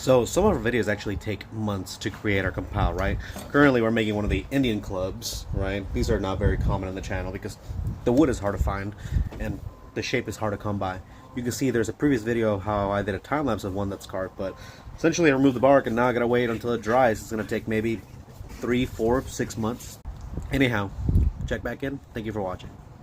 So some of our videos actually take months to create or compile, right? Currently we're making one of the Indian clubs, right? These are not very common on the channel because the wood is hard to find and the shape is hard to come by. You can see there's a previous video how I did a time lapse of one that's carved, but essentially I removed the bark and now I gotta wait until it dries. It's gonna take maybe 3, 4, 6 months. Anyhow, check back in. Thank you for watching.